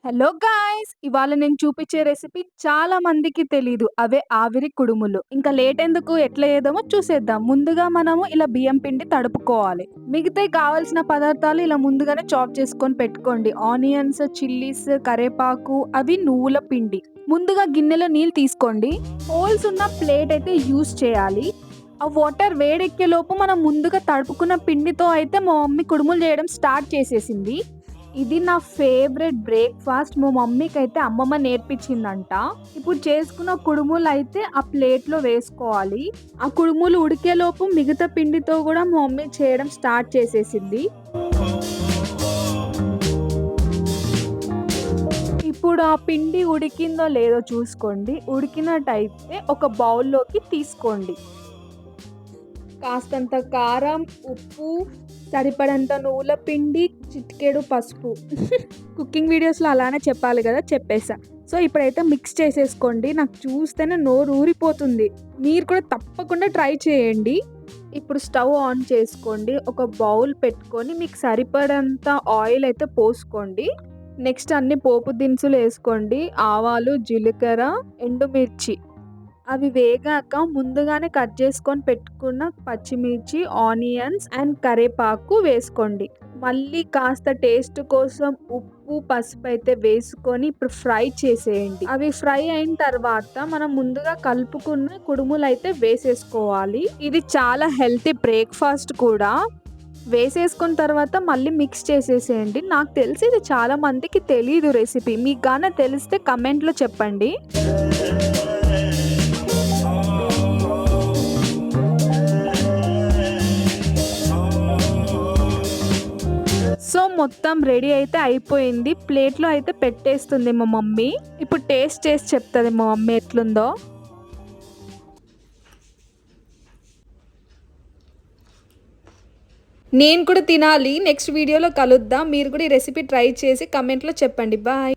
Hello guys! ఇవాళ నేను చూపించే రెసిపీ చాలా మందికి తెలీదు. అవే ఆవిరి కుడుములు. ఇంకా లేట్ ఎందుకు? ఎట్లా చేద్దామో చూసేద్దాం. ముందుగా మనము ఇలా బియ్యం పిండి తడుపుకోవాలి. మిగతాయి కావాల్సిన పదార్థాలు ఇలా ముందుగానే చాప్ చేసుకొని పెట్టుకోండి. ఆనియన్స్, చిల్లీస్, కరేపాకు, అవి నువ్వుల పిండి. ముందుగా గిన్నెలో నీళ్ళు తీసుకోండి. హోల్స్ ఉన్న ప్లేట్ అయితే యూస్ చేయాలి. ఆ వాటర్ వేడెక్కే లోపు మనం ముందుగా తడుపుకున్న పిండితో అయితే మా మమ్మీ కుడుములు చేయడం స్టార్ట్ చేసేసింది. ఇది నా ఫేవరెట్ బ్రేక్‌ఫాస్ట్. మా మమ్మీకైతే అమ్మమ్మ నేర్పించిందంట. ఇప్పుడు చేసుకున్న కుడుములు అయితే ఆ ప్లేట్‌లో వేసుకోవాలి. ఆ కుడుములు ఉడికేలోపు మిగతా పిండితో కూడా మా మమ్మీ చేయడం స్టార్ట్ చేసేసింది. ఇప్పుడు ఆ పిండి ఉడికిందో లేదో చూసుకోండి. ఉడికినట్టయితే ఒక బౌల్‌లోకి తీసుకోండి. కాస్తంత కారం, ఉప్పు, సరిపడంత నువ్వుల పిండి, చిటికెడు పసుపు. కుకింగ్ వీడియోస్‌లో అలానే చెప్పాలి గదా! చెప్పేసా. సో, ఇప్పుడైతే మిక్స్ చేసేసుకోండి. నాకు చూస్తేనే నోరు ఊరిపోతుంది. మీరు కూడా తప్పకుండా ట్రై చేయండి. ఇప్పుడు స్టవ్ ఆన్ చేసుకోండి. ఒక బౌల్ పెట్టుకొని మీకు సరిపడంత ఆయిల్ అయితే పోసుకోండి. నెక్స్ట్ అన్ని పోపు దినుసులు ఏసుకోండి. ఆవాలు, జీలకర్ర, ఎండుమిర్చి. అవి వేగాక ముందుగానే కట్ చేసుకొని పెట్టుకున్న పచ్చిమిర్చి, ఆనియన్స్ అండ్ కరేపాకు వేసుకోండి. మళ్ళీ కాస్త టేస్ట్ కోసం ఉప్పు, పసుపు అయితే వేసుకొని ఇప్పుడు ఫ్రై చేసేయండి. అవి ఫ్రై అయిన తర్వాత మనం ముందుగా కలుపుకున్న కుడుములు అయితే వేసేసుకోవాలి. ఇది చాలా హెల్తీ బ్రేక్‌ఫాస్ట్ కూడా. వేసేసుకున్న తర్వాత మళ్ళీ మిక్స్ చేసేసేయండి. నాకు తెలిసి ఇది చాలా మందికి తెలీదు రెసిపీ. మీకు గాన తెలిస్తే కమెంట్‌లో చెప్పండి. సో, మొత్తం రెడీ అయితే అయిపోయింది. ప్లేట్‌లో అయితే పెట్టేస్తుంది మా మమ్మీ. ఇప్పుడు టేస్ట్ చేసి చెప్తది మా మమ్మీ ఎట్లుందో. నేను కూడా తినాలి. నెక్స్ట్ వీడియోలో కలుద్దాం. మీరు కూడా ఈ రెసిపీ ట్రై చేసి కమెంట్‌లో చెప్పండి. బాయ్.